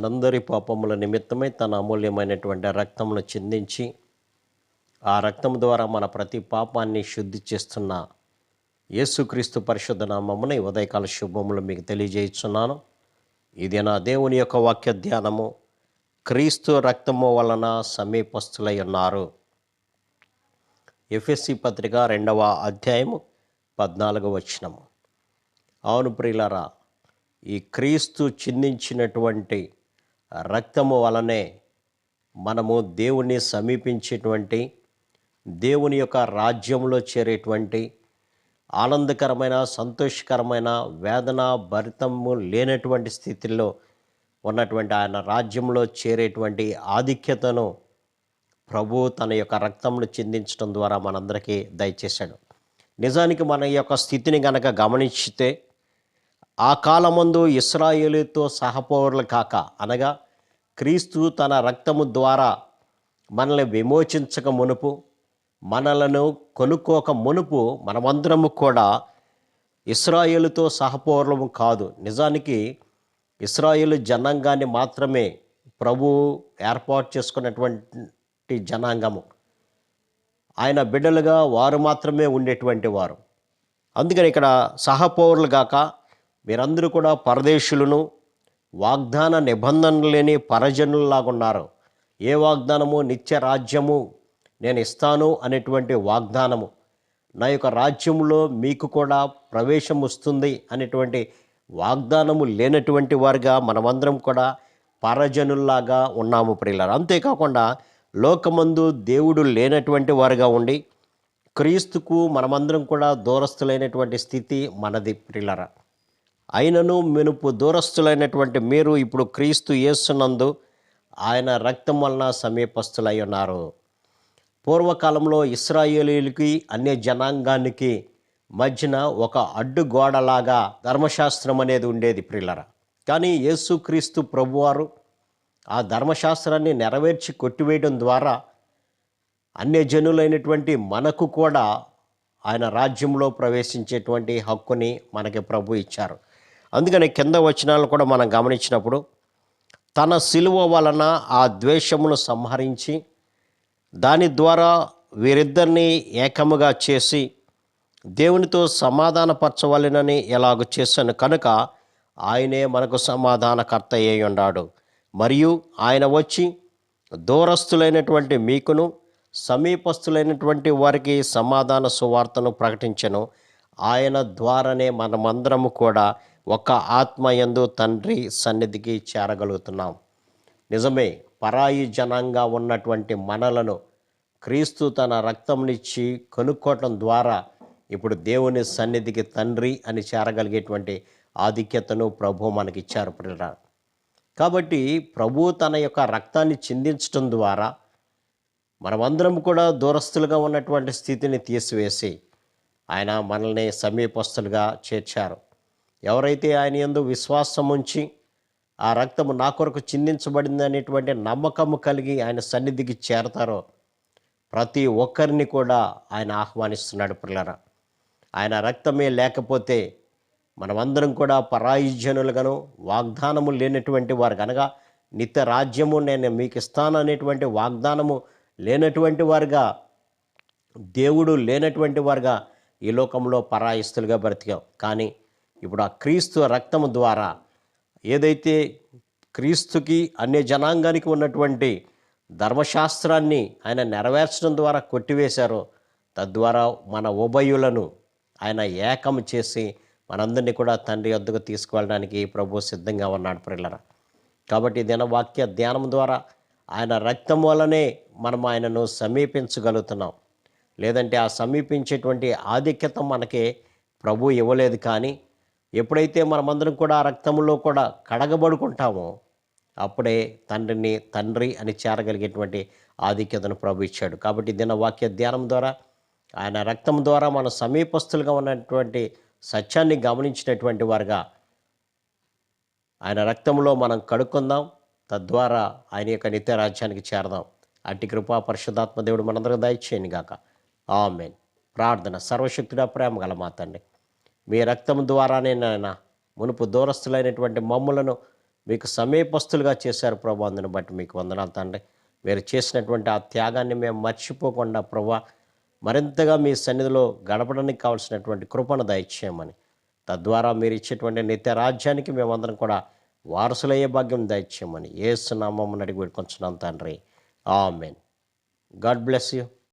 మనందరి పాపముల నిమిత్తమై తన అమూల్యమైనటువంటి రక్తమును చిందించి ఆ రక్తం ద్వారా మన ప్రతి పాపాన్ని శుద్ధి చేస్తున్న యేసుక్రీస్తు పరిశుద్ధ నామమున ఈ ఉదయకాల శుభములు మీకు తెలియజేస్తున్నాను. ఇది నా దేవుని యొక్క వాక్య ధ్యానము. క్రీస్తు రక్తము వలన సమీపస్తులై ఉన్నారు. ఎఫెసీ పత్రిక 2వ అధ్యాయము 14వ వచనము. అవును ప్రియులారా, ఈ క్రీస్తు చిందించినటువంటి రక్తము వలనే మనము దేవుణ్ణి సమీపించేటువంటి, దేవుని యొక్క రాజ్యంలో చేరేటువంటి, ఆనందకరమైన సంతోషకరమైన వేదన భరితము లేనటువంటి స్థితిలో ఉన్నటువంటి ఆయన రాజ్యంలో చేరేటువంటి ఆధిక్యతను ప్రభు తన యొక్క రక్తమును చిందించడం ద్వారా మనందరికీ దయచేశాడు. నిజానికి మన యొక్క స్థితిని గనక గమనించితే, ఆ కాలమందు ఇశ్రాయేలుతో సహపౌరులు కాక, అనగా క్రీస్తు తన రక్తము ద్వారా మనల్ని విమోచించక మునుపు, మనలను కొనుక్కోక మునుపు మనమందరము కూడా ఇశ్రాయేలుతో సహపౌరులము కాదు. నిజానికి ఇశ్రాయేలు జనాంగాన్ని మాత్రమే ప్రభు ఏర్పాటు చేసుకున్నటువంటి జనాంగము. ఆయన బిడ్డలుగా వారు మాత్రమే ఉండేటువంటి వారు. అందుకని ఇక్కడ సహపౌరులు గాక మీరందరూ కూడా పరదేశులను, వాగ్దాన నిబంధనలు లేని పరజనుల్లాగా ఉన్నారు. ఏ వాగ్దానము? నిత్య రాజ్యము నేను ఇస్తాను అనేటువంటి వాగ్దానము. నా యొక్క రాజ్యంలో మీకు కూడా ప్రవేశం వస్తుంది అనేటువంటి వాగ్దానము లేనటువంటి వారుగా మనమందరం కూడా పరజనుల్లాగా ఉన్నాము ప్రియులారా. అంతేకాకుండా లోకమందు దేవుడు లేనటువంటి వారుగా ఉండి క్రీస్తుకు మనమందరం కూడా దూరస్తులైనటువంటి స్థితి మనది ప్రియులారా. అయినను మెనుపు దూరస్తులైనటువంటి మీరు ఇప్పుడు క్రీస్తు యేసునందు ఆయన రక్తం వలన సమీపస్తులై ఉన్నారు. పూర్వకాలంలో ఇశ్రాయేలీయులకి అన్య జనాంగానికి మధ్యన ఒక అడ్డుగోడలాగా ధర్మశాస్త్రం అనేది ఉండేది ప్రియులారా. కానీ యేసుక్రీస్తు ప్రభువారు ఆ ధర్మశాస్త్రాన్ని నెరవేర్చి కొట్టివేయడం ద్వారా అన్యజనులైనటువంటి మనకు కూడా ఆయన రాజ్యంలో ప్రవేశించేటువంటి హక్కుని మనకి ప్రభు ఇచ్చారు. అందుకని కింద వచనాలు కూడా మనం గమనించినప్పుడు, తన సిలువ వలన ఆ ద్వేషమును సంహరించి దాని ద్వారా వీరిద్దరిని ఏకముగా చేసి దేవునితో సమాధానపరచవలెనని ఎలాగూ చేశాను కనుక ఆయనే మనకు సమాధానకర్త అయి ఉన్నాడు. మరియు ఆయన వచ్చి దూరస్తులైనటువంటి మీకును సమీపస్తులైనటువంటి వారికి సమాధాన సువార్తను ప్రకటించెను. ఆయన ద్వారానే మనమందరము కూడా ఒక ఆత్మ యందు తండ్రి సన్నిధికి చేరగలుగుతున్నాం. నిజమే, పరాయి జనంగా ఉన్నటువంటి మనలను క్రీస్తు తన రక్తంనిచ్చి కొనుక్కోవటం ద్వారా ఇప్పుడు దేవుని సన్నిధికి తండ్రి అని చేరగలిగేటువంటి ఆధిక్యతను ప్రభు మనకిచ్చారు ప్రియులారా. కాబట్టి ప్రభు తన యొక్క రక్తాన్ని చిందించడం ద్వారా మనమందరం కూడా దూరస్తులుగా ఉన్నటువంటి స్థితిని తీసివేసి ఆయన మనల్ని సమీపస్తులుగా చేర్చారు. ఎవరైతే ఆయన యందు విశ్వాసం ఉంచి ఆ రక్తము నా కొరకు చిందించబడింది అనేటువంటి నమ్మకము కలిగి ఆయన సన్నిధికి చేరతారో ప్రతి ఒక్కరిని కూడా ఆయన ఆహ్వానిస్తున్నాడు ప్రియులారా. ఆయన రక్తమే లేకపోతే మనమందరం కూడా పరాయి జనులుగాను, వాగ్దానము లేనటువంటి వారు కనుక నిత్య రాజ్యము నేను మీకు ఇస్తాను అనేటువంటి వాగ్దానము లేనటువంటి వారుగా, దేవుడు లేనటువంటి వారుగా ఈ లోకంలో పరాయిస్తులుగా బ్రతికాం. కానీ ఇప్పుడు ఆ క్రీస్తు రక్తము ద్వారా ఏదైతే క్రీస్తుకి అన్య జనాంగానికి ఉన్నటువంటి ధర్మశాస్త్రాన్ని ఆయన నెరవేర్చడం ద్వారా కొట్టివేశారో, తద్వారా మన ఉభయులను ఆయన ఏకము చేసి మనందరినీ కూడా తండ్రి వద్దకు తీసుకువెళ్ళడానికి ప్రభు సిద్ధంగా ఉన్నాడు ప్రియులారా. కాబట్టి దినవాక్య ధ్యానం ద్వారా ఆయన రక్తం వల్లనే మనం ఆయనను సమీపించగలుగుతున్నాం. లేదంటే ఆ సమీపించేటువంటి ఆధిక్యత మనకి ప్రభు ఇవ్వలేదు. కానీ ఎప్పుడైతే మనమందరం కూడా ఆ రక్తంలో కూడా కడగబడుకుంటామో అప్పుడే తండ్రిని తండ్రి అని చేరగలిగేటువంటి ఆధిక్యతను ప్రభు ఇచ్చాడు. కాబట్టి దినవాక్య ధ్యానం ద్వారా ఆయన రక్తం ద్వారా మన సమీపస్తులుగా ఉన్నటువంటి సత్యాన్ని గమనించినటువంటి వారుగా ఆయన రక్తంలో మనం కడుక్కుందాం. తద్వారా ఆయన యొక్క నిత్య రాజ్యానికి చేరదాం. అట్టి కృపా పరిశుద్ధాత్మ దేవుడు మనందరూ దయచేయను గాక. ఆమేన్. ప్రార్థన. సర్వశక్తుడా, ప్రేమ గల మా తండ్రి, మీ రక్తం ద్వారానే నాయన మునుపు దూరస్తులైనటువంటి మమ్ములను మీకు సమీపస్తులుగా చేశారు ప్రభా. అందుని బట్టి మీకు వందనాలు తండ్రి. మీరు చేసినటువంటి ఆ త్యాగాన్ని మేము మర్చిపోకుండా ప్రభా, మరింతగా మీ సన్నిధిలో గడపడానికి కావాల్సినటువంటి కృపను దయచేయమని, తద్వారా మీరు ఇచ్చేటువంటి నిత్య రాజ్యానికి మేమందరం కూడా వారసులయ్యే భాగ్యం దయచేయమని యేసు నామమున అడిగి వేడుకొంచున్నాం తండ్రి. ఆమేన్. God bless you.